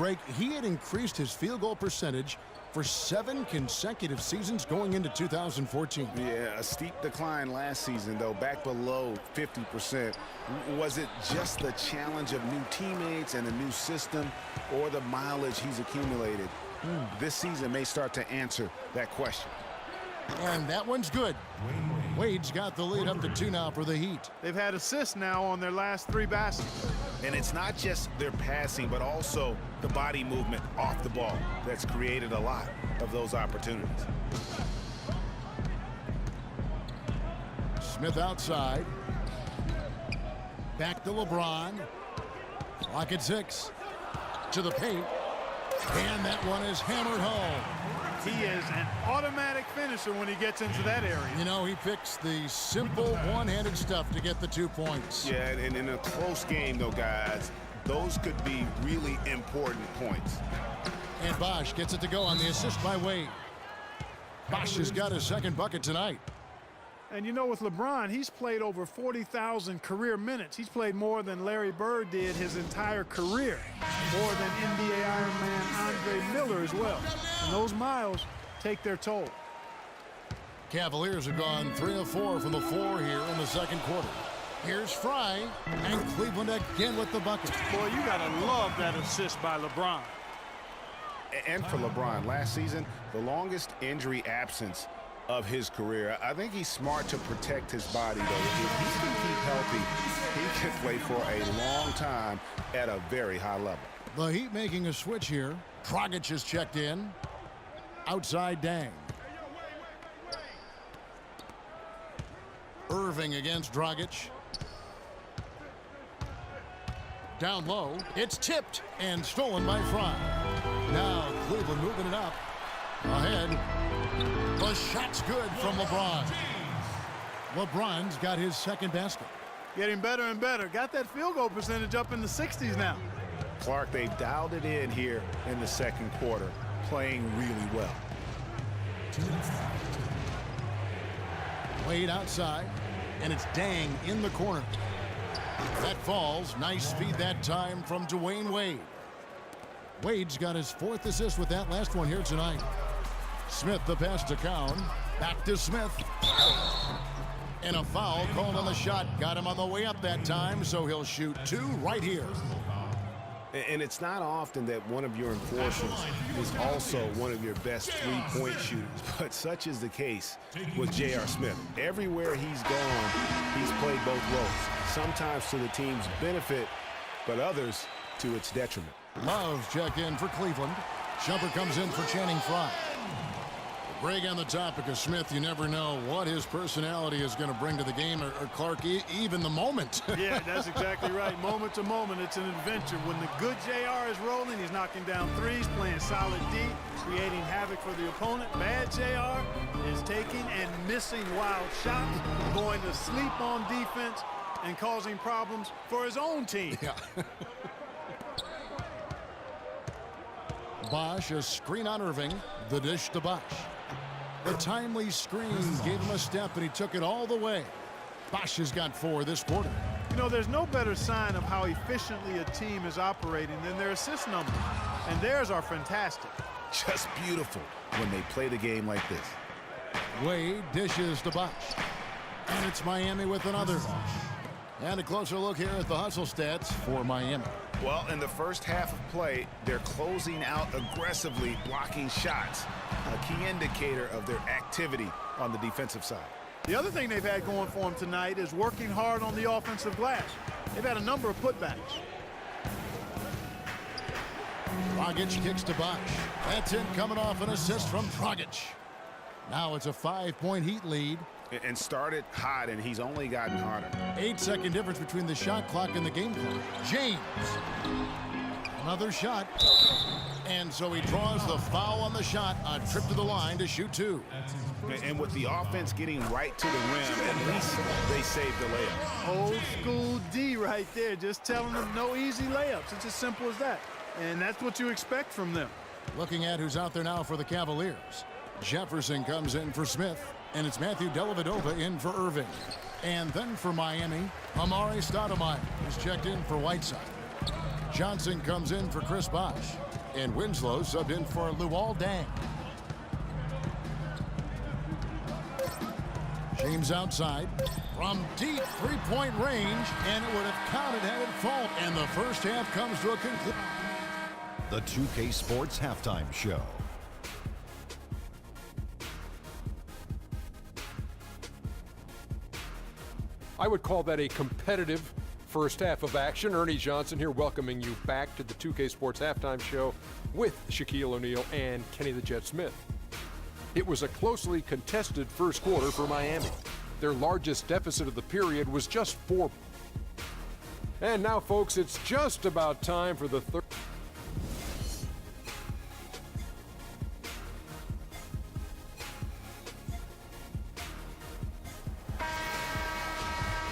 Greg, he had increased his field goal percentage for 7 consecutive seasons going into 2014. Yeah, a steep decline last season, though, back below 50%. Was it just the challenge of new teammates and a new system, or the mileage he's accumulated? This season may start to answer that question. And that one's good. Wade's got the lead up to 2 now for the Heat. They've had assists now on their last 3 baskets. And it's not just their passing, but also the body movement off the ball that's created a lot of those opportunities. Smith outside. Back to LeBron. Clock at 6. To the paint. And that one is hammered home. He is an automatic finisher when he gets into that area. You know, he picks the simple one-handed stuff to get the 2 points. Yeah, and in a close game, though, guys, those could be really important points. And Bosh gets it to go on the assist by Wade. Bosh has got his 2nd bucket tonight. And you know, with LeBron, he's played over 40,000 career minutes. He's played more than Larry Bird did his entire career. More than NBA Iron Man Andre Miller as well. And those miles take their toll. Cavaliers have gone 3 of 4 from the floor here in the 2nd quarter. Here's Fry, and Cleveland again with the bucket. Boy, you got to love that assist by LeBron. And for LeBron, last season, the longest injury absence of his career. I think he's smart to protect his body, though. If he can keep healthy, he can play for a long time at a very high level. The Heat making a switch here. Dragic has checked in. Outside Dang. Irving against Dragic. Down low. It's tipped and stolen by Fry. Now Cleveland moving it up. Ahead. The shot's good from LeBron. LeBron's got his 2nd basket. Getting better and better. Got that field goal percentage up in the 60s now. Clark, they've dialed it in here in the 2nd quarter, playing really well. Wade outside, and it's Dang in the corner. That falls. Nice feed that time from Dwayne Wade. Wade's got his 4th assist with that last one here tonight. Smith the pass to Cowan. Back to Smith. And a foul called on the shot. Got him on the way up that time, so he'll shoot 2 right here. And it's not often that one of your enforcers is also one of your best 3-point shooters, but such is the case with J.R. Smith. Everywhere he's gone, he's played both roles, sometimes to the team's benefit, but others to its detriment. Love checked in for Cleveland. Jumper comes in for Channing Frye. Greg, on the topic of Smith, you never know what his personality is going to bring to the game, or Clark, even the moment. Yeah, that's exactly right. Moment to moment, it's an adventure. When the good JR is rolling, he's knocking down threes, playing solid D, creating havoc for the opponent. Bad JR is taking and missing wild shots, going to sleep on defense, and causing problems for his own team. Yeah. Bosh, a screen on Irving. The dish to Bosh. The timely screen gave him a step, and he took it all the way. Bosh has got 4 this quarter. You know, there's no better sign of how efficiently a team is operating than their assist numbers. And theirs are fantastic. Just beautiful when they play the game like this. Wade dishes to Bosh. And it's Miami with another. And a closer look here at the hustle stats for Miami. Well, in the first half of play, they're closing out aggressively, blocking shots, a key indicator of their activity on the defensive side. The other thing they've had going for them tonight is working hard on the offensive glass. They've had a number of putbacks. Dragic kicks to Bosh. That's it, coming off an assist from Dragic. Now it's a 5-point Heat lead. And started hot, and he's only gotten harder. 8-second difference between the shot clock and the game clock. James. Another shot. And so he draws the foul on the shot. A trip to the line to shoot 2. And with the offense getting right to the rim, at least they saved the layup. Old school D right there, just telling them no easy layups. It's as simple as that. And that's what you expect from them. Looking at who's out there now for the Cavaliers. Jefferson comes in for Smith. And it's Matthew Dellavedova in for Irving. And then for Miami, Amari Stoudemire is checked in for Whiteside. Johnson comes in for Chris Bosh. And Winslow subbed in for Luol Deng. James outside from deep three-point range, and it would have counted had it fallen. And the first half comes to a conclusion. The 2K Sports Halftime Show. I would call that a competitive first half of action. Ernie Johnson here welcoming you back to the 2K Sports Halftime Show with Shaquille O'Neal and Kenny the Jet Smith. It was a closely contested first quarter for Miami. Their largest deficit of the period was just 4. And now, folks, it's just about time for the third.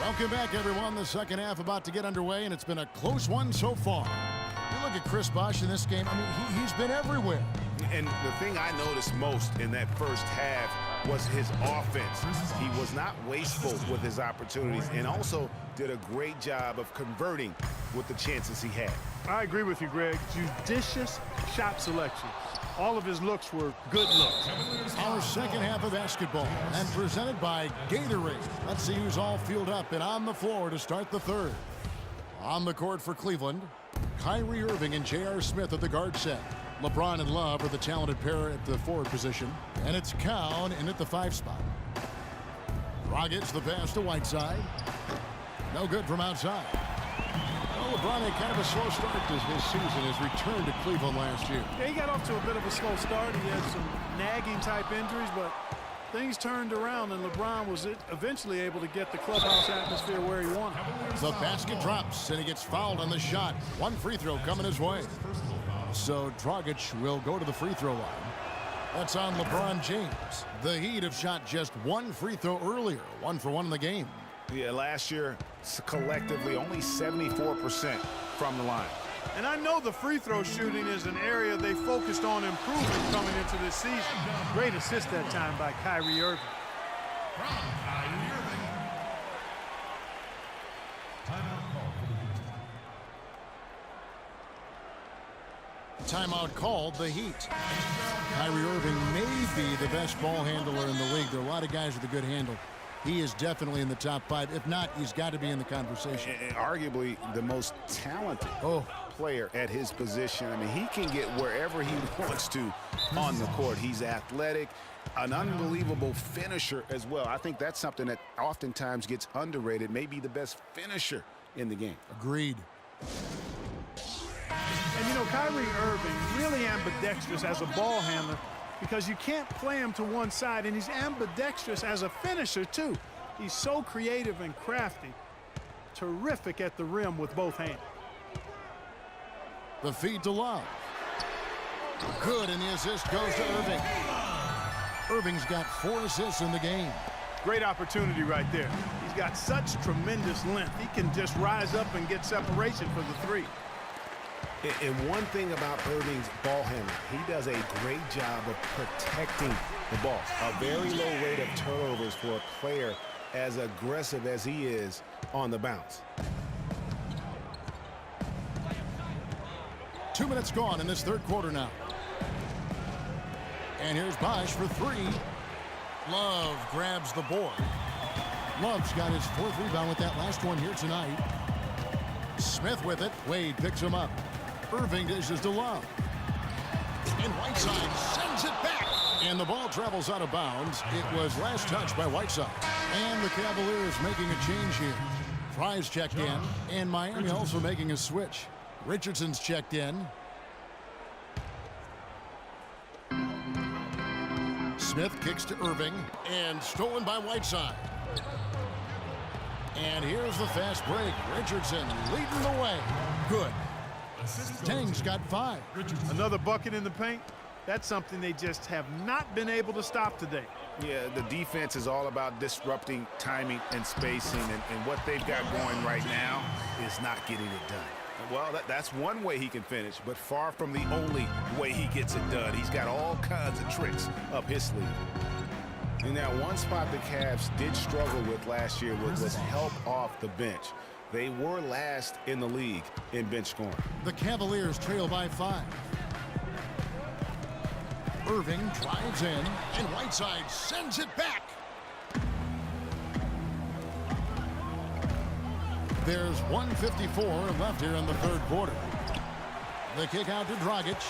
Welcome back, everyone. The second half about to get underway, and it's been a close one so far. You look at Chris Bosh in this game. I mean, he's been everywhere. And the thing I noticed most in that first half was his offense. He was not wasteful with his opportunities and also did a great job of converting with the chances he had. I agree with you, Greg. Judicious shot selection. All of his looks were good looks. Our second half of basketball, and presented by Gatorade. Let's see who's all fueled up and on the floor to start the third. On the court for Cleveland, Kyrie Irving and J.R. Smith at the guard set. LeBron and Love are the talented pair at the forward position. And it's Cowan in at the 5 spot. Dragic the pass to Whiteside. No good from outside. Well, LeBron had kind of a slow start this season. His return to Cleveland last year. Yeah, he got off to a bit of a slow start. He had some nagging type injuries, but things turned around, and LeBron was eventually able to get the clubhouse atmosphere where he wanted. The basket drops, and he gets fouled on the shot. One free throw coming his way. So Dragic will go to the free throw line. That's on LeBron James. The Heat have shot just one free throw earlier. 1 for 1 in the game. Yeah, last year, collectively, only 74% from the line. And I know the free throw shooting is an area they focused on improving coming into this season. Great assist that time by Kyrie Irving. Timeout called the Heat. Kyrie Irving may be the best ball handler in the league. There are a lot of guys with a good handle. He is definitely in the top 5. If not, he's got to be in the conversation. And arguably the most talented player at his position. I mean, he can get wherever he wants to on the court. He's athletic, an unbelievable finisher as well. I think that's something that oftentimes gets underrated. Maybe the best finisher in the game. Agreed. And, you know, Kyrie Irving really ambidextrous as a ball handler because you can't play him to one side, and he's ambidextrous as a finisher, too. He's so creative and crafty. Terrific at the rim with both hands. The feed to Love. Good, and the assist goes to Irving. Irving's got 4 assists in the game. Great opportunity right there. He's got such tremendous length. He can just rise up and get separation for the 3. And one thing about Irving's ball handling, he does a great job of protecting the ball. A very low rate of turnovers for a player as aggressive as he is on the bounce. 2 minutes gone in this third quarter now. And here's Bosh for 3. Love grabs the board. Love's got his 4th rebound with that last one here tonight. Smith with it. Wade picks him up. Irving dishes to Love. And Whiteside sends it back. And the ball travels out of bounds. It was last touched by Whiteside. And the Cavaliers making a change here. Fry's checked in. And Miami also making a switch. Richardson's checked in. Smith kicks to Irving. And stolen by Whiteside. And here's the fast break. Richardson leading the way. Good. Tang's got 5. Another bucket in the paint. That's something they just have not been able to stop today. Yeah, the defense is all about disrupting timing and spacing, and what they've got going right now is not getting it done. Well, that's one way he can finish, but far from the only way he gets it done. He's got all kinds of tricks up his sleeve. And now one spot the Cavs did struggle with last year was help off the bench. They were last in the league in bench scoring. The Cavaliers trail by 5. Irving drives in, and Whiteside sends it back. There's 1:54 left here in the third quarter. The kick out to Dragic,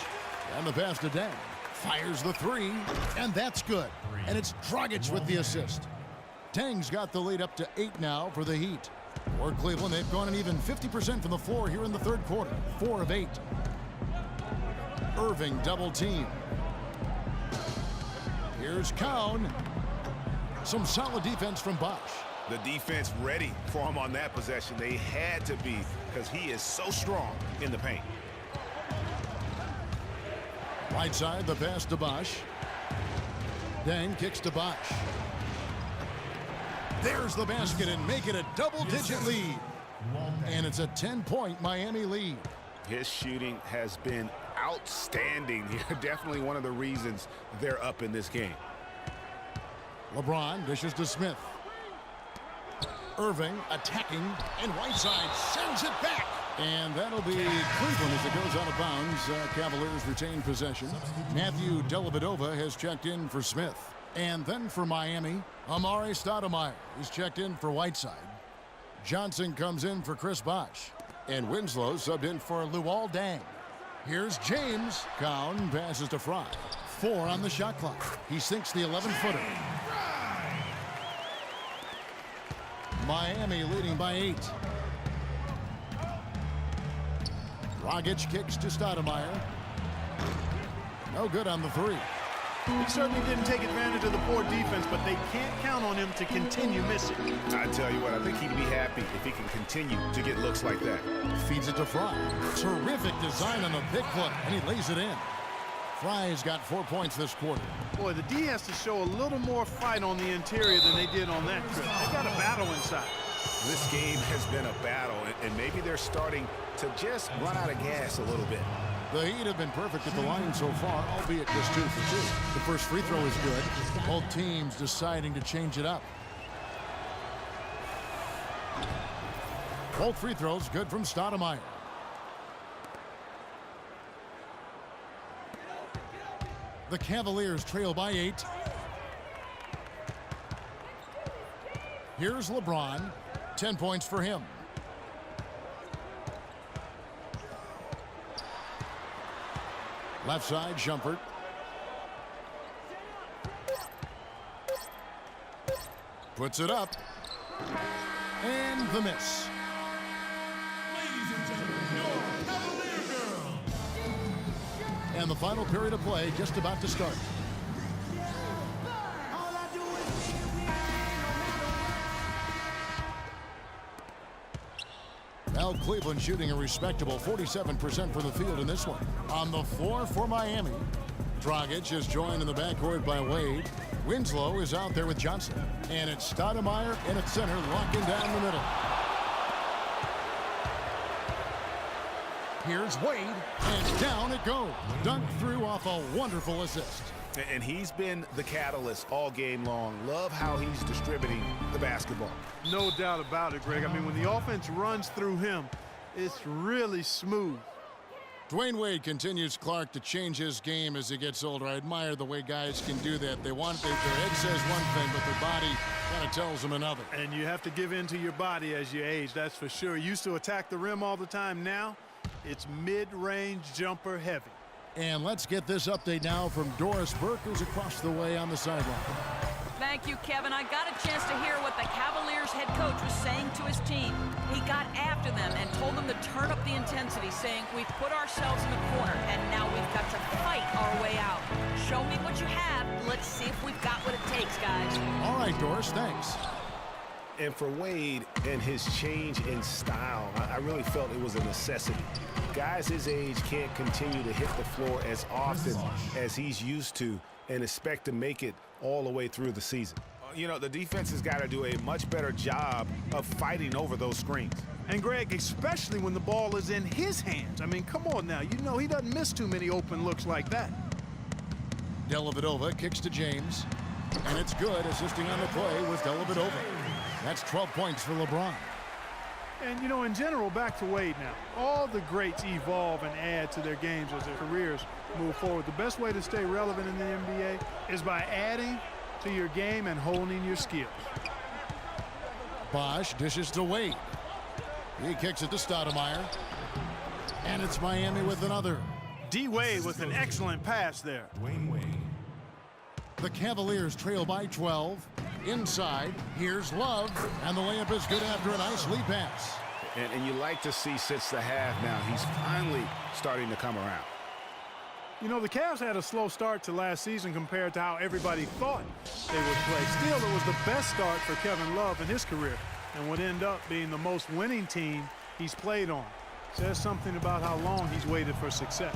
and the pass to Deng. Fires the 3, and that's good. And it's Dragic with the assist. Deng's got the lead up to 8 now for the Heat. For Cleveland, they've gone an even 50% from the floor here in the third quarter. 4 of 8. Irving double team. Here's Cowan. Some solid defense from Bosch. The defense ready for him on that possession. They had to be, because he is so strong in the paint. Right side, the pass to Bosch. Deng kicks to Bosch. There's the basket and make it a double-digit lead. And it's a 10-point Miami lead. His shooting has been outstanding. Definitely one of the reasons they're up in this game. LeBron dishes to Smith. Irving attacking, and Whiteside sends it back. And that'll be Cleveland as it goes out of bounds. Cavaliers retain possession. Matthew Dellavedova has checked in for Smith. And then for Miami, Amare Stoudemire is checked in for Whiteside. Johnson comes in for Chris Bosh. And Winslow subbed in for Luol Deng. Here's James. Cowan passes to Fry. 4 on the shot clock. He sinks the 11-footer. Miami leading by 8. Dragic kicks to Stoudemire. No good on the 3. He certainly didn't take advantage of the poor defense, but they can't count on him to continue missing. I tell you what, I think he'd be happy if he can continue to get looks like that. Feeds it to Fry. Terrific design on the big foot, and he lays it in. Fry's got 4 points this quarter. Boy, the D has to show a little more fight on the interior than they did on that trip. They got a battle inside. This game has been a battle, and maybe they're starting to just run out of gas a little bit. The Heat have been perfect at the line so far, albeit just 2 for 2. The first free throw is good. Both teams deciding to change it up. Both free throws good from Stoudemire. The Cavaliers trail by 8. Here's LeBron. 10 points for him. Left side, Shumpert. Puts it up. And the miss. Ladies and gentlemen, your Cavalier girl. And the final period of play just about to start. Now Cleveland shooting a respectable 47% from the field in this one. On the floor for Miami, Dragic is joined in the backcourt by Wade. Winslow is out there with Johnson. And it's Stoudemire in at center, locking down the middle. Here's Wade, and down it goes. Dunked through off a wonderful assist. And he's been the catalyst all game long. Love how he's distributing the basketball. No doubt about it, Greg. I mean, when the offense runs through him, it's really smooth. Dwayne Wade continues Clark to change his game as he gets older. I admire the way guys can do that. Their head says one thing, but their body kind of tells them another. And you have to give in to your body as you age, that's for sure. Used to attack the rim all the time. Now, it's mid-range jumper heavy. And let's get this update now from Doris Burke, who's across the way on the sideline. Thank you, Kevin. I got a chance to hear what the Cavaliers head coach was saying to his team. He got after them and told them to turn up the intensity, saying, we've put ourselves in the corner, and now we've got to fight our way out. Show me what you have. Let's see if we've got what it takes, guys. All right, Doris, thanks. And for Wade and his change in style, I really felt it was a necessity. Guys his age can't continue to hit the floor as often as he's used to and expect to make it all the way through the season. You know, the defense has got to do a much better job of fighting over those screens. And, Greg, especially when the ball is in his hands. I mean, come on now. You know he doesn't miss too many open looks like that. Dellavedova kicks to James. And it's good. Assisting on the play with Dellavedova. That's 12 points for LeBron. And, you know, in general, back to Wade now. All the greats evolve and add to their games as their careers move forward. The best way to stay relevant in the NBA is by adding to your game and honing your skills. Bosh dishes to Wade. He kicks it to Stoudemire. And it's Miami with another. D. Wade with an excellent pass there. Dwayne Wade. The Cavaliers trail by 12. Inside, here's Love, and the layup is good after a nice lead pass. And you like to see since the half now, he's finally starting to come around. You know, the Cavs had a slow start to last season compared to how everybody thought they would play. Still, it was the best start for Kevin Love in his career and would end up being the most winning team he's played on. Says something about how long he's waited for success.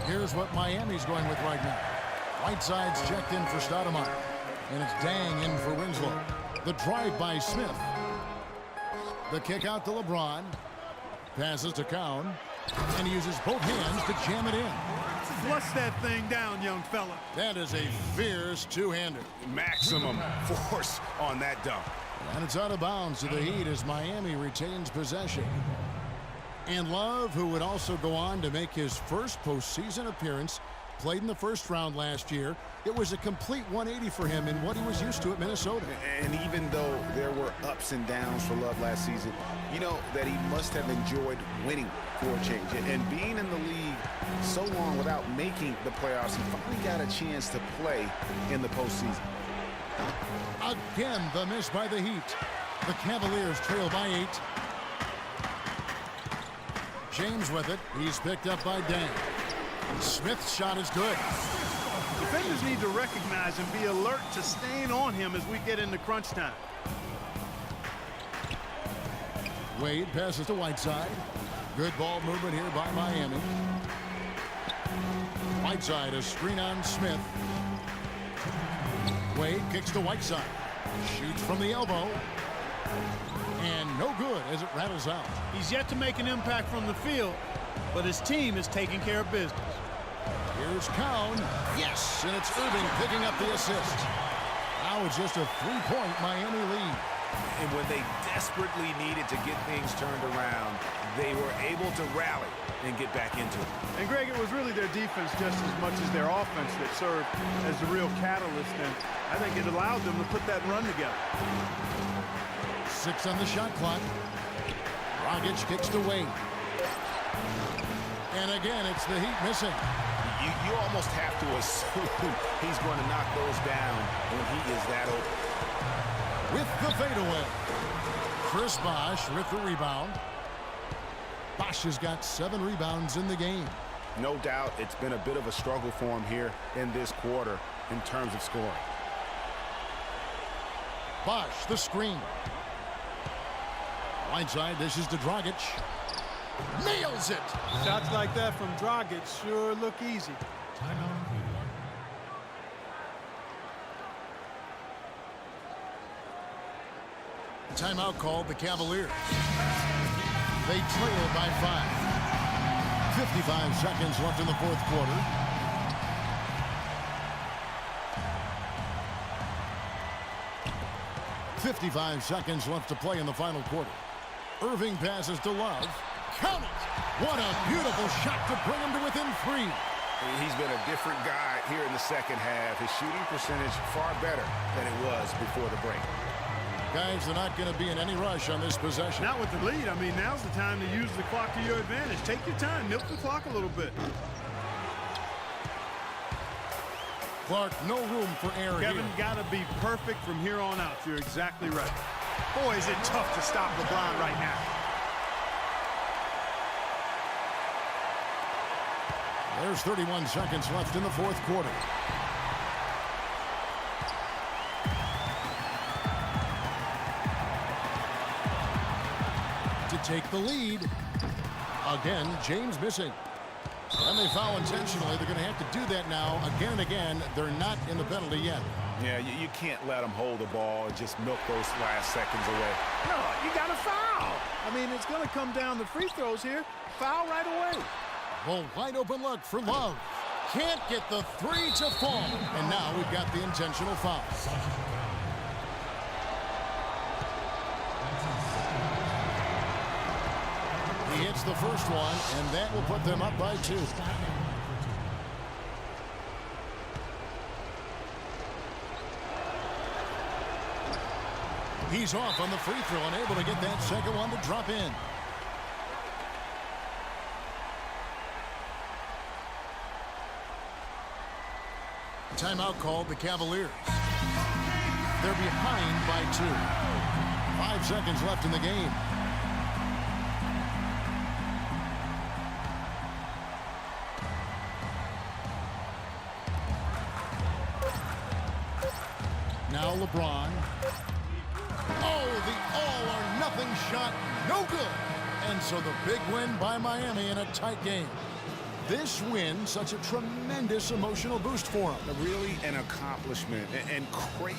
Here's what Miami's going with right now. Whiteside's checked in for Stoudemire, and it's Dang in for Winslow. The drive by Smith. The kick out to LeBron. Passes to Cowan, and he uses both hands to jam it in. Flush that thing down, young fella. That is a fierce two-hander. Maximum force on that dunk. And it's out of bounds to the Heat as Miami retains possession. And Love, who would also go on to make his first postseason appearance, played in the first round last year. It was a complete 180 for him in what he was used to at Minnesota. And even though there were ups and downs for Love last season, you know that he must have enjoyed winning for a change. And being in the league so long without making the playoffs, he finally got a chance to play in the postseason. Again, the miss by the Heat. The Cavaliers trail by 8. James with it. He's picked up by Dang. Smith's shot is good. Defenders need to recognize and be alert to staying on him as we get into crunch time. Wade passes to Whiteside. Good ball movement here by Miami. Whiteside, a screen on Smith. Wade kicks to Whiteside. Shoots from the elbow. And no good as it rattles out. He's yet to make an impact from the field, but his team is taking care of business. Here's Cowan. Yes, and it's Irving picking up the assist. Now it's just a 3-point Miami lead. And when they desperately needed to get things turned around, they were able to rally and get back into it. And Greg, it was really their defense just as much as their offense that served as the real catalyst, and I think it allowed them to put that run together. 6 on the shot clock. Dragic kicks to Wade. And again, it's the Heat missing. You almost have to assume he's going to knock those down when he is that open. With the fadeaway. Chris Bosh with the rebound. Bosh has got 7 rebounds in the game. No doubt it's been a bit of a struggle for him here in this quarter in terms of scoring. Bosh, the screen. Whiteside dishes to Dragic. Nails it! Shots like that from Dragic sure look easy. Timeout Cleveland. Timeout called the Cavaliers. They trail by 5. 55 seconds left in the fourth quarter. .55 seconds left to play in the final quarter. Irving passes to Love. Count it! What a beautiful shot to bring him to within 3. He's been a different guy here in the second half. His shooting percentage far better than it was before the break. Guys, they're not going to be in any rush on this possession. Not with the lead. I mean, now's the time to use the clock to your advantage. Take your time. Milk the clock a little bit. Clark, no room for error Kevin, here. got to be perfect from here on out. You're exactly right. Boy, is it tough to stop LeBron right now. There's 31 seconds left in the fourth quarter. To take the lead. Again, James missing. And they foul intentionally. They're going to have to do that now again and again. They're not in the penalty yet. Yeah, you can't let him hold the ball and just milk those last seconds away. No, you got to foul. I mean, it's going to come down to free throws here. Foul right away. Well, wide open look for Love. Can't get the 3 to fall. And now we've got the intentional foul. Hits the first one, and that will put them up by 2. He's off on the free throw and able to get that second one to drop in. Timeout called the Cavaliers. They're behind by 2. 5 seconds left in the game. Now LeBron. Oh, the all-or-nothing shot. No good. And so the big win by Miami in a tight game. This win, such a tremendous emotional boost for them. Really an accomplishment and crazy.